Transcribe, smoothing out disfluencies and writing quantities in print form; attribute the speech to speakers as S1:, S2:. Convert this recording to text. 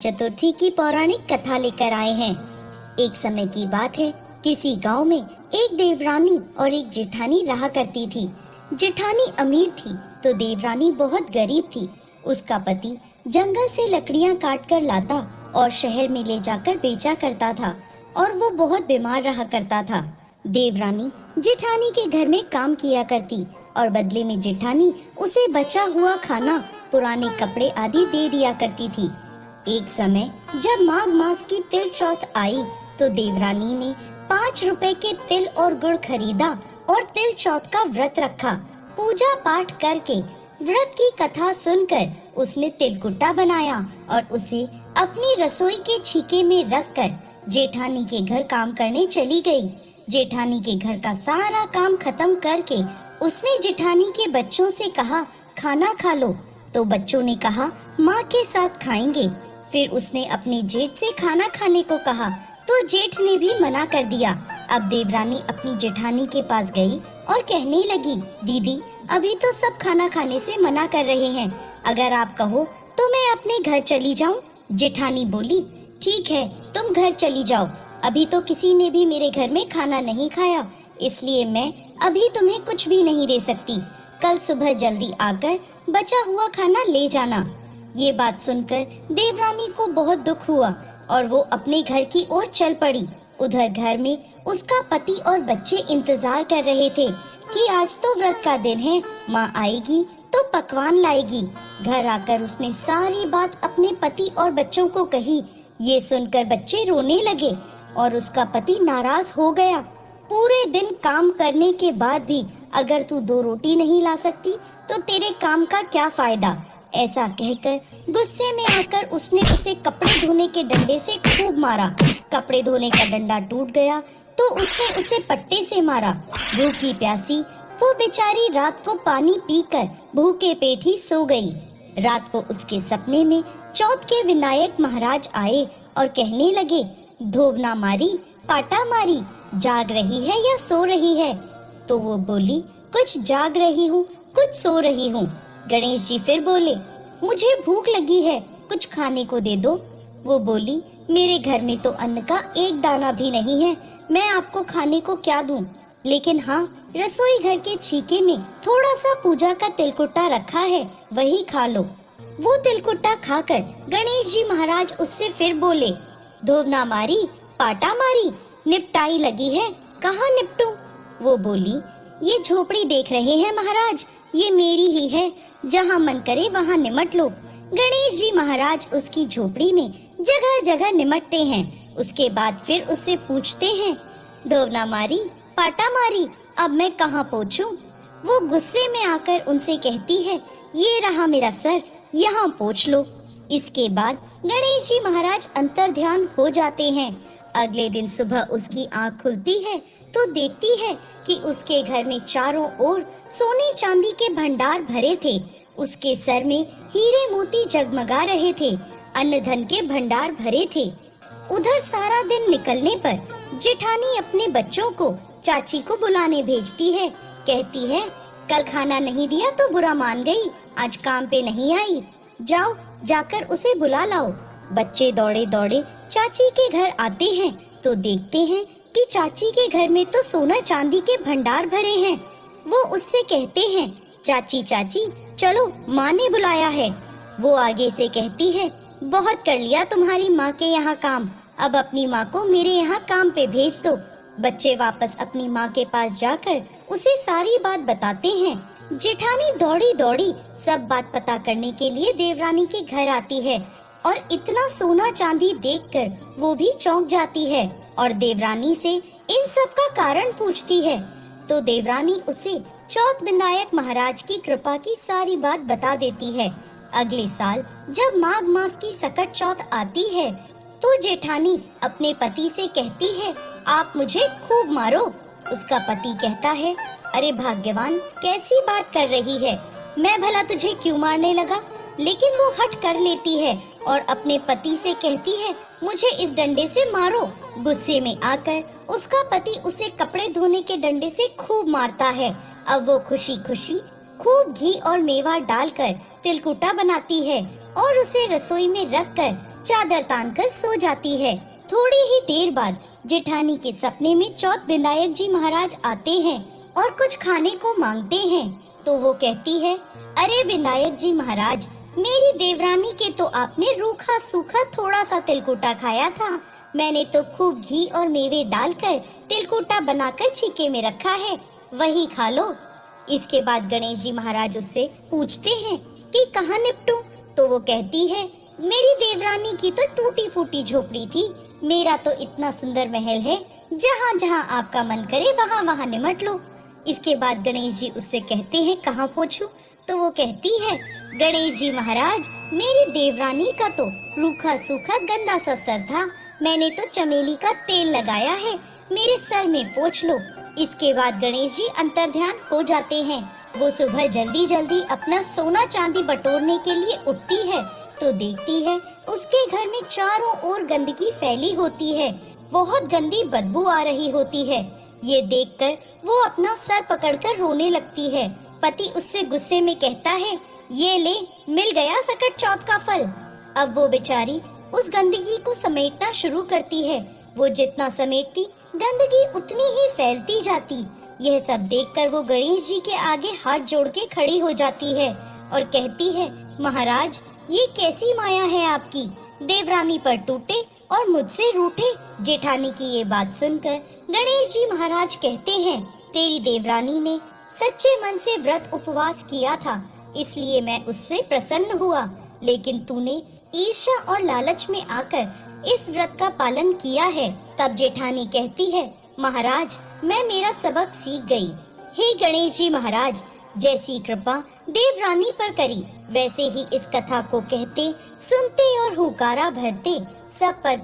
S1: चतुर्थी की पौराणिक कथा लेकर आए हैं। एक समय की बात है, किसी गांव में एक देवरानी और एक जेठानी रहा करती थी। जेठानी अमीर थी तो देवरानी बहुत गरीब थी। उसका पति जंगल से लकड़ियां काट कर लाता और शहर में ले जाकर बेचा करता था और वो बहुत बीमार रहा करता था। देवरानी जेठानी के घर में काम किया करती और बदले में जेठानी उसे बचा हुआ खाना, पुराने कपड़े आदि दे दिया करती थी। एक समय जब माघ मास की तिल चौथ आई तो देवरानी ने 5 रुपए के तिल और गुड़ खरीदा और तिल चौथ का व्रत रखा। पूजा पाठ करके व्रत की कथा सुनकर उसने तिलकुट्टा बनाया और उसे अपनी रसोई के छीके में रखकर जेठानी के घर काम करने चली गई। जेठानी के घर का सारा काम खत्म करके उसने जेठानी के बच्चों से कहा, खाना खा लो। तो बच्चों ने कहा, माँ के साथ खाएंगे। फिर उसने अपने जेठ से खाना खाने को कहा तो जेठ ने भी मना कर दिया। अब देवरानी अपनी जेठानी के पास गई और कहने लगी, दीदी अभी तो सब खाना खाने से मना कर रहे हैं, अगर आप कहो तो मैं अपने घर चली जाऊं। जेठानी बोली, ठीक है तुम घर चली जाओ, अभी तो किसी ने भी मेरे घर में खाना नहीं खाया, इसलिए मैं अभी तुम्हें कुछ भी नहीं दे सकती। कल सुबह जल्दी आकर बचा हुआ खाना ले जाना। ये बात सुनकर देवरानी को बहुत दुख हुआ और वो अपने घर की ओर चल पड़ी। उधर घर में उसका पति और बच्चे इंतजार कर रहे थे कि आज तो व्रत का दिन है, माँ आएगी तो पकवान लाएगी। घर आकर उसने सारी बात अपने पति और बच्चों को कही। ये सुनकर बच्चे रोने लगे और उसका पति नाराज हो गया। पूरे दिन काम करने के बाद भी अगर तू 2 रोटी नहीं ला सकती तो तेरे काम का क्या फायदा। ऐसा कहकर गुस्से में आकर उसने उसे कपड़े धोने के डंडे से खूब मारा। कपड़े धोने का डंडा टूट गया तो उसने उसे पट्टे से मारा। भूखी प्यासी वो बेचारी रात को पानी पीकर भूखे पेट ही सो गई। रात को उसके सपने में चौथ के विनायक महाराज आए और कहने लगे, धोबना मारी पाटा मारी, जाग रही है या सो रही है। तो वो बोली, कुछ जाग रही हूँ कुछ सो रही हूँ। गणेश जी फिर बोले, मुझे भूख लगी है, कुछ खाने को दे दो। वो बोली, मेरे घर में तो अन्न का एक दाना भी नहीं है, मैं आपको खाने को क्या दूं? लेकिन हाँ, रसोई घर के छीके में थोड़ा सा पूजा का तिलकुट्टा रखा है, वही खा लो। वो तिलकुट्टा खाकर गणेश जी महाराज उससे फिर बोले, धोबना मारी पाटा मारी, निपटाई लगी है, कहाँ निपटूं? वो बोली, ये झोपड़ी देख रहे हैं महाराज, ये मेरी ही है, जहाँ मन करे वहाँ निमट लो। गणेश जी महाराज उसकी झोपड़ी में जगह जगह निमटते हैं। उसके बाद फिर उससे पूछते हैं, धोबना मारी पाटा मारी, अब मैं कहाँ पहुँचूं? वो गुस्से में आकर उनसे कहती है, ये रहा मेरा सर, यहाँ पहुँच लो। इसके बाद गणेश जी महाराज अंतर ध्यान हो जाते हैं। अगले दिन सुबह उसकी आँख खुलती है तो देखती है कि उसके घर में चारों ओर सोने चांदी के भंडार भरे थे। उसके सर में हीरे मोती जगमगा रहे थे, अन्न धन के भंडार भरे थे। उधर सारा दिन निकलने पर जेठानी अपने बच्चों को चाची को बुलाने भेजती है। कहती है, कल खाना नहीं दिया तो बुरा मान गई, आज काम पे नहीं आई, जाओ जाकर उसे बुला लाओ। बच्चे दौड़े दौड़े चाची के घर आते हैं तो देखते हैं कि चाची के घर में तो सोना चांदी के भंडार भरे हैं। वो उससे कहते हैं, चाची चाची चलो, माँ ने बुलाया है। वो आगे से कहती है, बहुत कर लिया तुम्हारी माँ के यहाँ काम, अब अपनी माँ को मेरे यहाँ काम पे भेज दो। बच्चे वापस अपनी माँ के पास जाकर उसे सारी बात बताते हैं। जेठानी दौड़ी दौड़ी सब बात पता करने के लिए देवरानी के घर आती है और इतना सोना चांदी देखकर वो भी चौंक जाती है और देवरानी से इन सब का कारण पूछती है। तो देवरानी उसे चौथ विनायक महाराज की कृपा की सारी बात बता देती है। अगले साल जब माघ मास की सकट चौथ आती है तो जेठानी अपने पति से कहती है, आप मुझे खूब मारो। उसका पति कहता है, अरे भाग्यवान, कैसी बात कर रही है, मैं भला तुझे क्यों मारने लगा? लेकिन वो हट कर लेती है और अपने पति से कहती है, मुझे इस डंडे से मारो। गुस्से में आकर उसका पति उसे कपड़े धोने के डंडे से खूब मारता है। अब वो खुशी खुशी खूब घी और मेवा डालकर तिलकुट्टा बनाती है और उसे रसोई में रखकर चादर तानकर सो जाती है। थोड़ी ही देर बाद जेठानी के सपने में चौथ विनायक जी महाराज आते हैं और कुछ खाने को मांगते हैं। तो वो कहती है, अरे विनायक जी महाराज, मेरी देवरानी के तो आपने रूखा सूखा थोड़ा सा तिलकुटा खाया था। मैंने तो खूब घी और मेवे डालकर तिलकुटा बनाकर छीके में रखा है, वही खा लो। इसके बाद गणेश जी महाराज उससे पूछते हैं कि कहाँ निपटूं? तो वो कहती है, मेरी देवरानी की तो टूटी फूटी झोपड़ी थी, मेरा तो इतना सुंदर महल है, जहाँ जहाँ आपका मन करे वहाँ वहाँ निमट लो। इसके बाद गणेश जी उससे कहते हैं, कहाँ पूछूं? तो वो कहती है, गणेश जी महाराज, मेरी देवरानी का तो रूखा सूखा गंदा सा सर था, मैंने तो चमेली का तेल लगाया है, मेरे सर में पोंछ लो। इसके बाद गणेश जी अंतर्ध्यान हो जाते हैं। वो सुबह जल्दी जल्दी अपना सोना चांदी बटोरने के लिए उठती है तो देखती है उसके घर में चारों ओर गंदगी फैली होती है, बहुत गंदी बदबू आ रही होती है। ये देखकर वो अपना सर पकड़कर रोने लगती है। पति उससे गुस्से में कहता है, ये ले, मिल गया सकट चौथ का फल। अब वो बेचारी उस गंदगी को समेटना शुरू करती है। वो जितना समेटती, गंदगी उतनी ही फैलती जाती। यह सब देखकर वो गणेश जी के आगे हाथ जोड़ के खड़ी हो जाती है और कहती है, महाराज, ये कैसी माया है आपकी, देवरानी पर टूटे और मुझसे रूठे। जेठानी की ये बात सुनकर गणेश जी महाराज कहते हैं, तेरी देवरानी ने सच्चे मन से व्रत उपवास किया था, इसलिए मैं उससे प्रसन्न हुआ, लेकिन तूने ईर्ष्या और लालच में आकर इस व्रत का पालन किया है। तब जेठानी कहती है, महाराज, मैं मेरा सबक सीख गई। हे गणेश जी महाराज, जैसी कृपा देवरानी पर करी, वैसे ही इस कथा को कहते, सुनते और हुकारा भरते सब पर